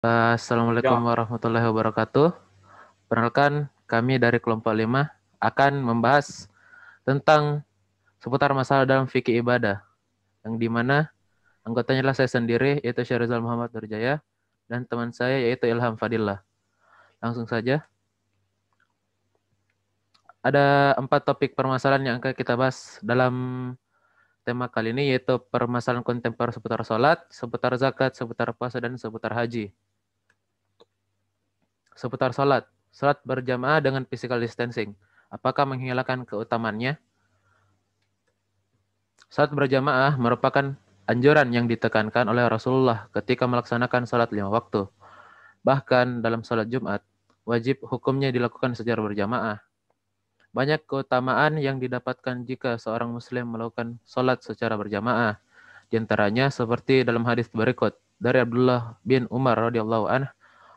Assalamualaikum Ya, warahmatullahi wabarakatuh. Perkenalkan, kami dari kelompok 5 akan membahas tentang seputar masalah dalam fikih ibadah, yang dimana anggotanya adalah saya sendiri, yaitu Syarizal Muhammad Nurjaya, dan teman saya yaitu Ilham Fadillah. Langsung saja, ada 4 topik permasalahan yang akan kita bahas dalam tema kali ini, yaitu permasalahan kontemporer seputar sholat, seputar zakat, seputar puasa, dan seputar haji. Seputar sholat, sholat berjamaah dengan physical distancing. Apakah menghilangkan keutamaannya? Salat berjamaah merupakan anjuran yang ditekankan oleh Rasulullah ketika melaksanakan salat 5 waktu. Bahkan dalam salat Jumat, wajib hukumnya dilakukan secara berjamaah. Banyak keutamaan yang didapatkan jika seorang muslim melakukan salat secara berjamaah. Di antaranya seperti dalam hadis berikut dari Abdullah bin Umar radhiyallahu anhu,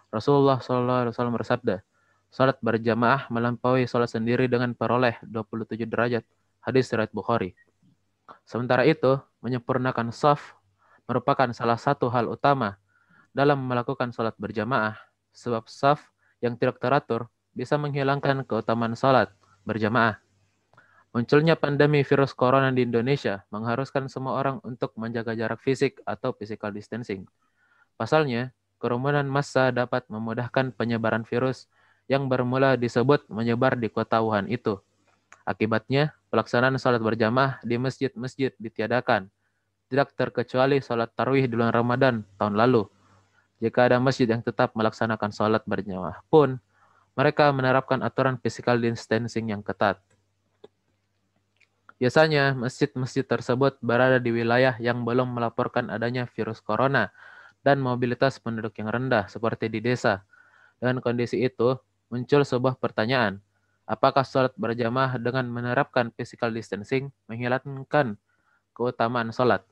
Rasulullah SAW bersabda, salat berjamaah melampaui salat sendiri dengan peroleh 27 derajat. Hadis riwayat Bukhari. Sementara itu, menyempurnakan shaf merupakan salah satu hal utama dalam melakukan sholat berjamaah, sebab shaf yang tidak teratur bisa menghilangkan keutamaan sholat berjamaah. Munculnya pandemi virus corona di Indonesia mengharuskan semua orang untuk menjaga jarak fisik atau physical distancing. Pasalnya, kerumunan massa dapat memudahkan penyebaran virus yang bermula disebut menyebar di kota Wuhan itu. Akibatnya, pelaksanaan sholat berjamaah di masjid-masjid ditiadakan, tidak terkecuali sholat tarawih di bulan Ramadan tahun lalu. Jika ada masjid yang tetap melaksanakan sholat berjamaah pun, mereka menerapkan aturan physical distancing yang ketat. Biasanya, masjid-masjid tersebut berada di wilayah yang belum melaporkan adanya virus corona dan mobilitas penduduk yang rendah seperti di desa. Dengan kondisi itu, muncul sebuah pertanyaan. Apakah sholat berjamaah dengan menerapkan physical distancing menghilangkan keutamaan sholat?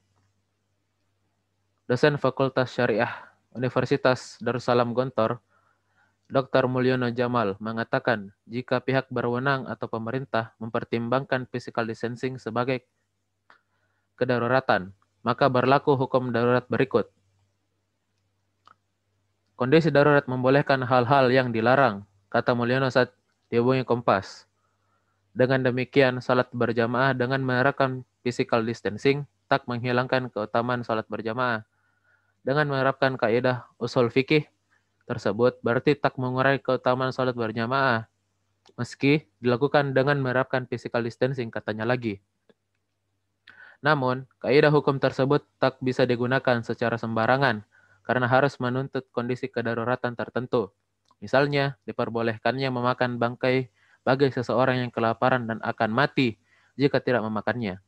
Dosen Fakultas Syariah Universitas Darussalam Gontor, Dr. Mulyono Jamal, mengatakan jika pihak berwenang atau pemerintah mempertimbangkan physical distancing sebagai kedaruratan, maka berlaku hukum darurat berikut. Kondisi darurat membolehkan hal-hal yang dilarang, kata Mulyono saat dihubungi Kompas. Dengan demikian, salat berjamaah dengan menerapkan physical distancing tak menghilangkan keutamaan salat berjamaah. Dengan menerapkan kaidah usul fikih tersebut berarti tak mengurangi keutamaan salat berjamaah, meski dilakukan dengan menerapkan physical distancing, katanya lagi. Namun, kaidah hukum tersebut tak bisa digunakan secara sembarangan karena harus menuntut kondisi kedaruratan tertentu. Misalnya, diperbolehkannya memakan bangkai bagi seseorang yang kelaparan dan akan mati jika tidak memakannya.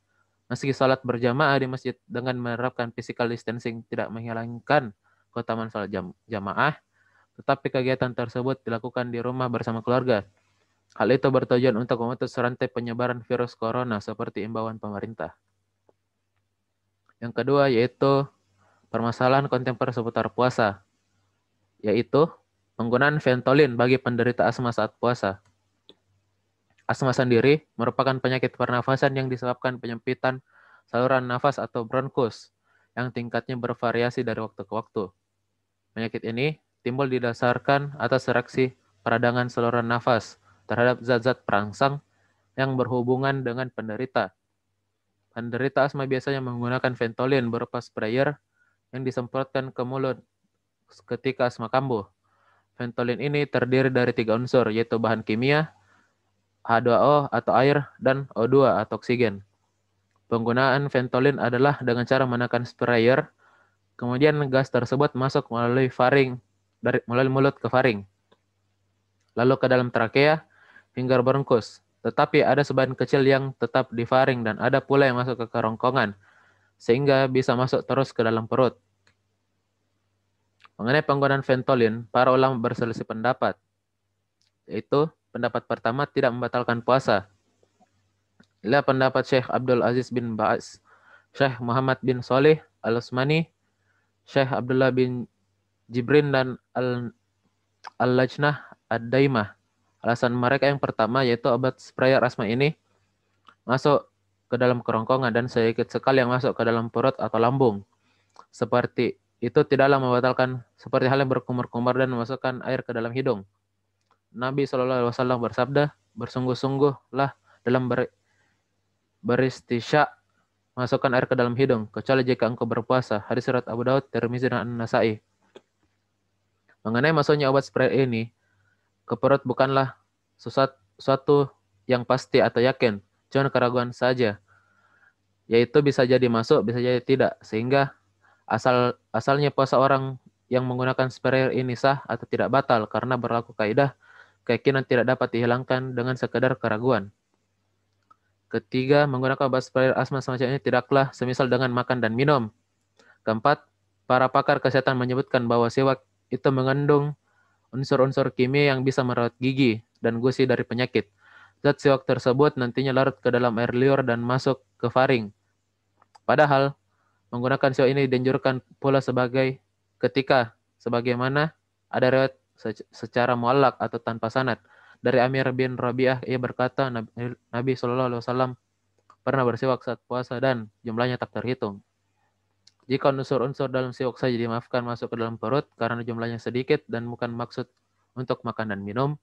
Meski salat berjamaah di masjid dengan menerapkan physical distancing tidak menghilangkan keutamaan salat jamaah, tetapi kegiatan tersebut dilakukan di rumah bersama keluarga. Hal itu bertujuan untuk memutus rantai penyebaran virus corona seperti imbauan pemerintah. Yang kedua yaitu permasalahan kontemporer seputar puasa, yaitu penggunaan Ventolin bagi penderita asma saat puasa. Asma sendiri merupakan penyakit pernafasan yang disebabkan penyempitan saluran nafas atau bronkus yang tingkatnya bervariasi dari waktu ke waktu. Penyakit ini timbul didasarkan atas reaksi peradangan saluran nafas terhadap zat-zat perangsang yang berhubungan dengan penderita. Penderita asma biasanya menggunakan Ventolin berupa sprayer yang disemprotkan ke mulut ketika asma kambuh. Ventolin ini terdiri dari 3 unsur, yaitu bahan kimia, H2O atau air, dan O2 atau oksigen. Penggunaan Ventolin adalah dengan cara menekan sprayer, kemudian gas tersebut masuk melalui melalui mulut ke faring, lalu ke dalam trakea hingga bronkus. Tetapi ada sebagian kecil yang tetap di faring dan ada pula yang masuk ke kerongkongan, sehingga bisa masuk terus ke dalam perut. Mengenai penggunaan Ventolin, para ulama berselisih pendapat, yaitu pendapat pertama tidak membatalkan puasa. Inilah pendapat Syekh Abdul Aziz bin Ba'as, Syekh Muhammad bin Saleh Al-Utsmani, Syekh Abdullah bin Jibrin, dan Al-Lajnah Ad-Daimah. Alasan mereka yang pertama yaitu obat sprayer asma ini masuk ke dalam kerongkongan dan sedikit sekali yang masuk ke dalam perut atau lambung, seperti itu tidaklah membatalkan seperti hal yang berkumur-kumur dan memasukkan air ke dalam hidung. Nabi SAW bersabda, bersungguh-sungguhlah dalam beristisya, masukkan air ke dalam hidung, kecuali jika engkau berpuasa. Hadis riwayat Abu Daud, Tirmizi, dan An-Nasai. Mengenai masuknya obat spray ini ke perut bukanlah sesuatu yang pasti atau yakin, cuma keraguan saja. Yaitu bisa jadi masuk, bisa jadi tidak. Sehingga asalnya puasa orang yang menggunakan sprayer ini sah atau tidak batal karena berlaku kaidah keyakinan tidak dapat dihilangkan dengan sekedar keraguan. Ketiga, menggunakan obat sprayer asma semacam ini tidaklah semisal dengan makan dan minum. Keempat, para pakar kesehatan menyebutkan bahwa siwak itu mengandung unsur-unsur kimia yang bisa merawat gigi dan gusi dari penyakit. Zat siwak tersebut nantinya larut ke dalam air liur dan masuk ke faring. Padahal, menggunakan siwak ini dianjurkan pula sebagaimana ada riwayat secara muallak atau tanpa sanad dari Amir bin Rabi'ah. Ia berkata, Nabi SAW pernah bersiwak saat puasa dan jumlahnya tak terhitung. Jika unsur-unsur dalam siwak saja dimaafkan masuk ke dalam perut karena jumlahnya sedikit dan bukan maksud untuk makan dan minum,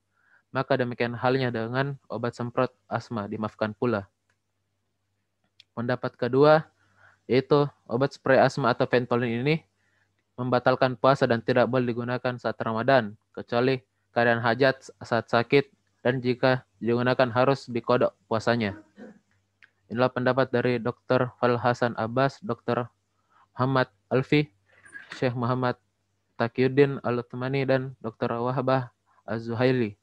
maka demikian halnya dengan obat semprot asma, dimaafkan pula. Pendapat kedua, yaitu obat spray asma atau Ventolin ini membatalkan puasa dan tidak boleh digunakan saat Ramadan, kecuali keadaan hajat saat sakit dan jika digunakan harus dikodok puasanya. Inilah pendapat dari Dr. Fal Hasan Abbas, Dr. Muhammad Alfi, Syekh Muhammad Taqiyuddin Al-Uthmani, dan Dr. Wahbah Az-Zuhaili.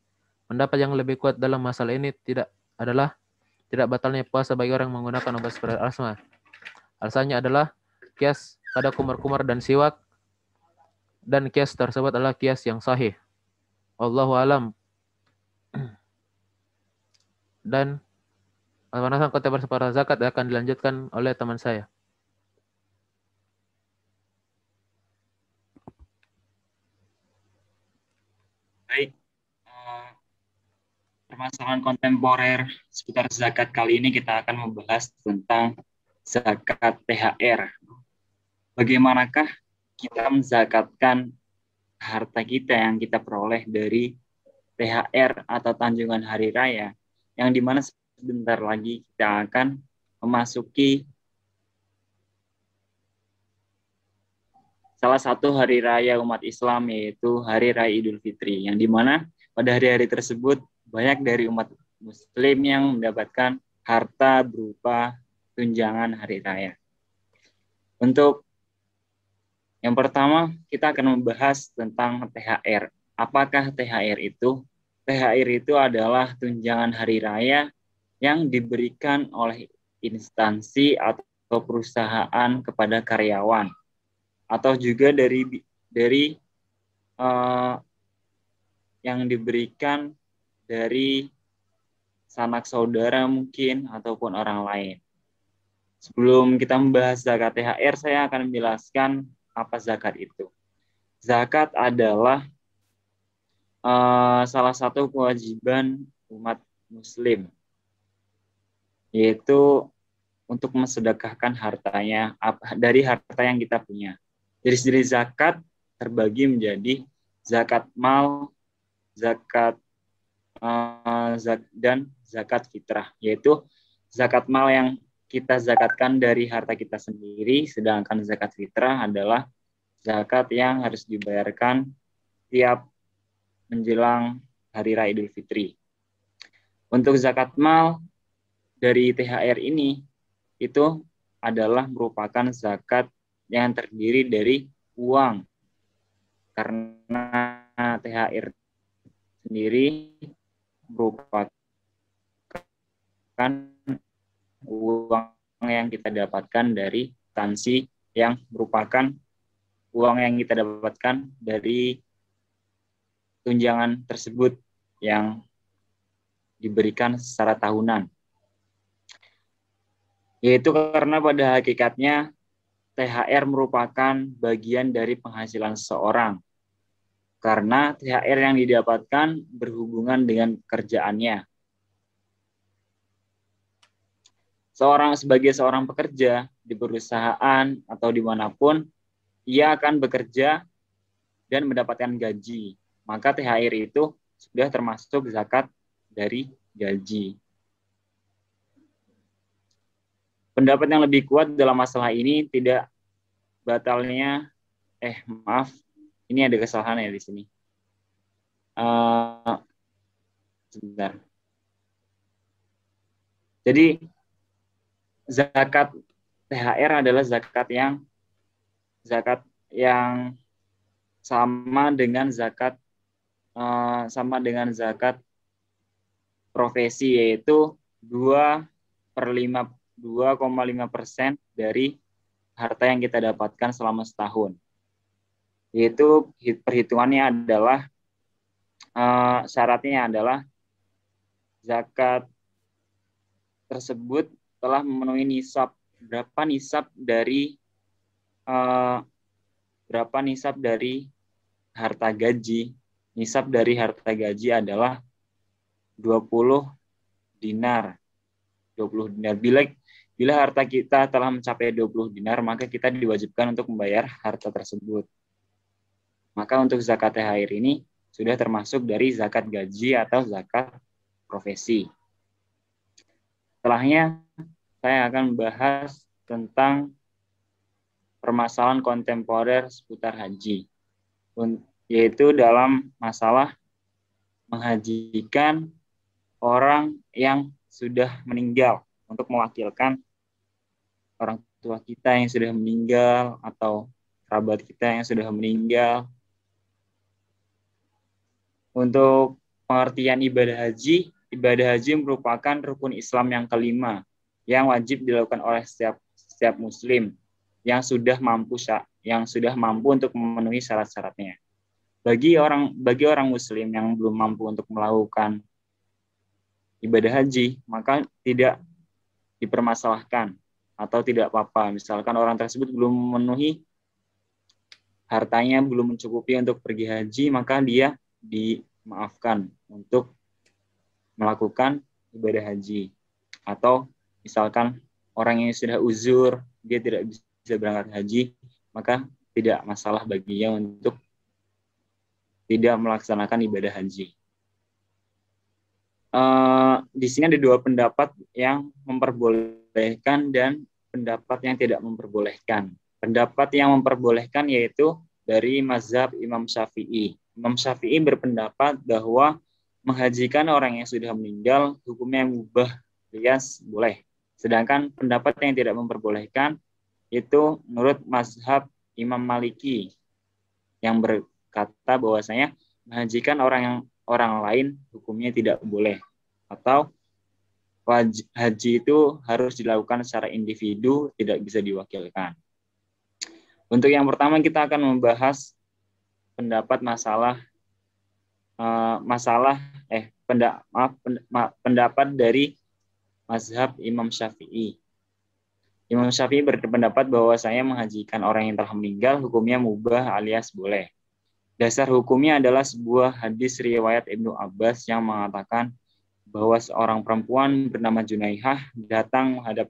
Pendapat yang lebih kuat dalam masalah ini adalah tidak batalnya puasa bagi orang yang menggunakan obat spray asma. Alasannya adalah kias pada kumur-kumur dan siwak, dan kias tersebut adalah kias yang sahih. Allahu alam. Dan pemanasan kota bersepara zakat akan dilanjutkan oleh teman saya. Baik, permasalahan kontemporer seputar zakat kali ini kita akan membahas tentang zakat THR. Bagaimanakah kita menzakatkan harta kita yang kita peroleh dari THR atau Tanjungan Hari Raya, yang dimana sebentar lagi kita akan memasuki salah satu hari raya umat Islam, yaitu Hari Raya Idul Fitri, yang dimana pada hari-hari tersebut banyak dari umat Muslim yang mendapatkan harta berupa tunjangan hari raya. Untuk yang pertama, kita akan membahas tentang THR. Apakah THR itu? THR itu adalah tunjangan hari raya yang diberikan oleh instansi atau perusahaan kepada karyawan, atau juga dari yang diberikan dari sanak saudara mungkin ataupun orang lain. Sebelum kita membahas zakat THR, saya akan menjelaskan apa zakat itu. Zakat adalah salah satu kewajiban umat Muslim, yaitu untuk mensedekahkan hartanya dari harta yang kita punya. Jadi zakat terbagi menjadi zakat mal, zakat dan zakat fitrah, yaitu zakat mal yang kita zakatkan dari harta kita sendiri, sedangkan zakat fitrah adalah zakat yang harus dibayarkan tiap menjelang Hari Raya Idul Fitri. Untuk zakat mal dari THR ini, itu adalah merupakan zakat yang terdiri dari uang, karena THR sendiri merupakan uang yang kita dapatkan dari instansi, yang merupakan uang yang kita dapatkan dari tunjangan tersebut yang diberikan secara tahunan. Yaitu karena pada hakikatnya THR merupakan bagian dari penghasilan seseorang, karena THR yang didapatkan berhubungan dengan pekerjaannya. Sebagai seorang pekerja di perusahaan atau dimanapun, ia akan bekerja dan mendapatkan gaji. Maka THR itu sudah termasuk zakat dari gaji. Pendapat yang lebih kuat dalam masalah ini tidak batalnya, ini ada kesalahan ya di sini. Sebentar. Jadi zakat THR adalah zakat yang sama dengan zakat profesi, yaitu 2,5% dari harta yang kita dapatkan selama setahun. Yaitu perhitungannya adalah syaratnya adalah zakat tersebut telah memenuhi nisab. Berapa nisab dari harta gaji? Nisab dari harta gaji adalah 20 dinar. 20 dinar. Bila harta kita telah mencapai 20 dinar, maka kita diwajibkan untuk membayar harta tersebut. Maka untuk zakat THR ini sudah termasuk dari zakat gaji atau zakat profesi. Setelahnya, saya akan membahas tentang permasalahan kontemporer seputar haji, yaitu dalam masalah menghajikan orang yang sudah meninggal untuk mewakilkan orang tua kita yang sudah meninggal atau kerabat kita yang sudah meninggal. Untuk pengertian ibadah haji merupakan rukun Islam yang kelima yang wajib dilakukan oleh setiap muslim yang sudah mampu untuk memenuhi syarat-syaratnya. Bagi orang muslim yang belum mampu untuk melakukan ibadah haji, maka tidak dipermasalahkan atau tidak apa-apa. Misalkan orang tersebut belum memenuhi hartanya, belum mencukupi untuk pergi haji, maka dia dimaafkan untuk melakukan ibadah haji. Atau misalkan orang yang sudah uzur, dia tidak bisa berangkat haji, maka tidak masalah baginya untuk tidak melaksanakan ibadah haji. Di sini ada dua pendapat yang memperbolehkan dan pendapat yang tidak memperbolehkan. Pendapat yang memperbolehkan yaitu dari mazhab Imam Syafi'i. Imam Syafi'i berpendapat bahwa menghajikan orang yang sudah meninggal hukumnya mubah alias boleh. Sedangkan pendapat yang tidak memperbolehkan itu menurut mazhab Imam Maliki yang berkata bahwasanya menghajikan orang lain hukumnya tidak boleh, atau haji itu harus dilakukan secara individu, tidak bisa diwakilkan. Untuk yang pertama kita akan membahas pendapat dari mazhab Imam Syafi'i. Imam Syafi'i berpendapat bahwasanya menghajikan orang yang telah meninggal hukumnya mubah alias boleh. Dasar hukumnya adalah sebuah hadis riwayat Ibnu Abbas yang mengatakan bahwa seorang perempuan bernama Junaihah datang menghadap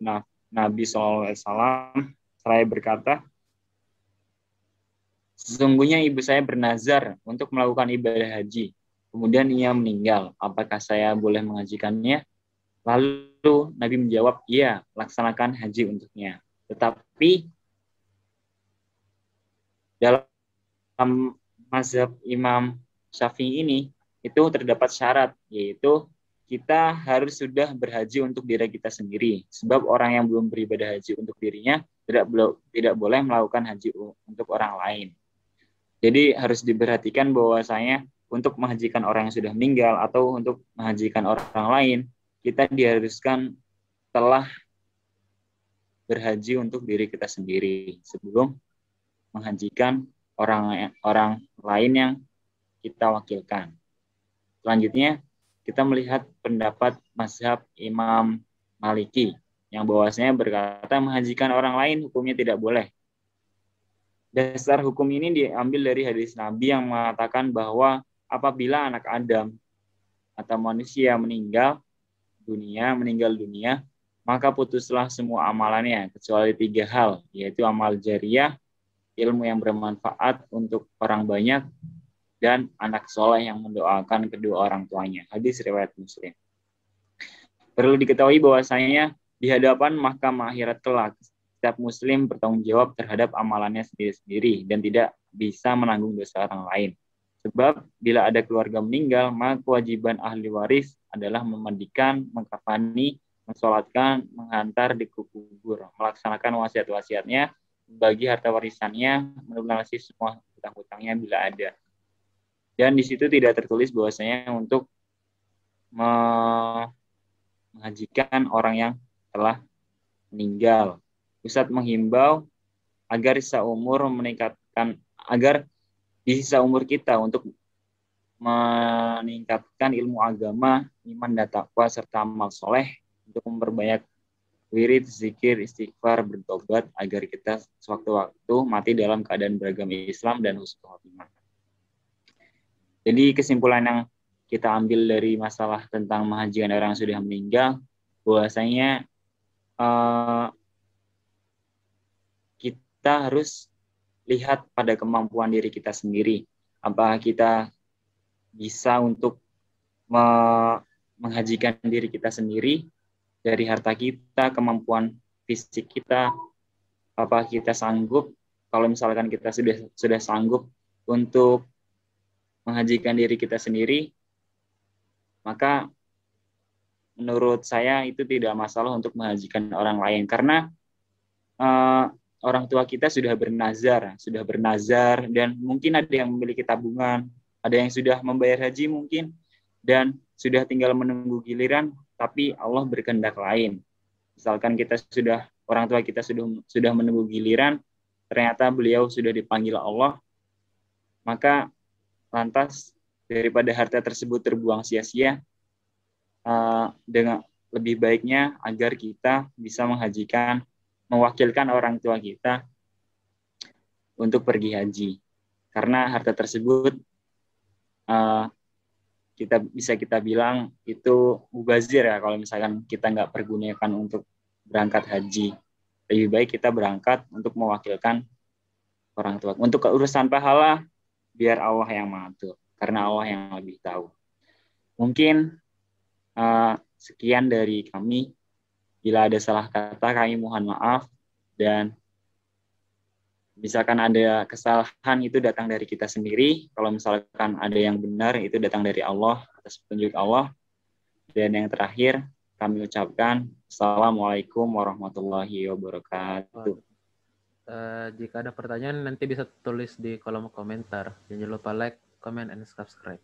Nabi SAW seraya berkata, sesungguhnya ibu saya bernazar untuk melakukan ibadah haji. Kemudian ia meninggal. Apakah saya boleh menghajikannya? Lalu Nabi menjawab, iya, laksanakan haji untuknya. Tetapi dalam mazhab Imam Syafi'i ini itu terdapat syarat, yaitu kita harus sudah berhaji untuk diri kita sendiri. Sebab orang yang belum beribadah haji untuk dirinya tidak boleh melakukan haji untuk orang lain. Jadi harus diperhatikan bahwasanya untuk menghajikan orang yang sudah meninggal atau untuk menghajikan orang lain, kita diharuskan telah berhaji untuk diri kita sendiri sebelum menghajikan orang lain yang kita wakilkan. Selanjutnya, kita melihat pendapat mazhab Imam Maliki yang bahwasanya berkata menghajikan orang lain hukumnya tidak boleh. Dasar hukum ini diambil dari hadis Nabi yang mengatakan bahwa apabila anak Adam atau manusia meninggal dunia, maka putuslah semua amalannya kecuali 3 hal, yaitu amal jariyah, ilmu yang bermanfaat untuk orang banyak, dan anak soleh yang mendoakan kedua orang tuanya. Hadis riwayat Muslim. Perlu diketahui bahwasanya di hadapan mahkamah akhirat kelak, setiap muslim bertanggung jawab terhadap amalannya sendiri-sendiri dan tidak bisa menanggung dosa orang lain. Sebab bila ada keluarga meninggal, maka kewajiban ahli waris adalah memandikan, mengkafani, mensolatkan, menghantar di kubur, melaksanakan wasiat-wasiatnya, bagi harta warisannya, melunasi semua hutang-hutangnya bila ada. Dan di situ tidak tertulis bahwasanya untuk menghajikan orang yang telah meninggal. Ustadz menghimbau agar di sisa umur kita untuk meningkatkan ilmu agama, iman dan takwa serta amal soleh, untuk memperbanyak wirid, zikir, istighfar, bertobat agar kita sewaktu-waktu mati dalam keadaan beragama Islam dan husnul khotimah. Jadi kesimpulan yang kita ambil dari masalah tentang menghajikan orang yang sudah meninggal, bahwasanya kita harus lihat pada kemampuan diri kita sendiri. Apakah kita bisa untuk menghajikan diri kita sendiri dari harta kita, kemampuan fisik kita, apakah kita sanggup? Kalau misalkan kita sudah sanggup untuk menghajikan diri kita sendiri, maka menurut saya itu tidak masalah untuk menghajikan orang lain, karena orang tua kita sudah bernazar, dan mungkin ada yang memiliki tabungan, ada yang sudah membayar haji mungkin, dan sudah tinggal menunggu giliran, tapi Allah berkehendak lain. Misalkan orang tua kita sudah menunggu giliran, ternyata beliau sudah dipanggil Allah, maka lantas daripada harta tersebut terbuang sia-sia, dengan lebih baiknya agar kita bisa mewakilkan orang tua kita untuk pergi haji, karena harta tersebut kita bilang itu mubazir ya, kalau misalkan kita nggak pergunakan untuk berangkat haji. Lebih baik kita berangkat untuk mewakilkan orang tua. Untuk urusan pahala, biar Allah yang mengatur, karena Allah yang lebih tahu. Mungkin sekian dari kami. Bila ada salah kata, kami mohon maaf, dan misalkan ada kesalahan itu datang dari kita sendiri. Kalau misalkan ada yang benar, itu datang dari Allah, atas petunjuk Allah. Dan yang terakhir, kami ucapkan Assalamualaikum warahmatullahi wabarakatuh. Jika ada pertanyaan, nanti bisa tulis di kolom komentar. Jangan lupa like, comment, and subscribe.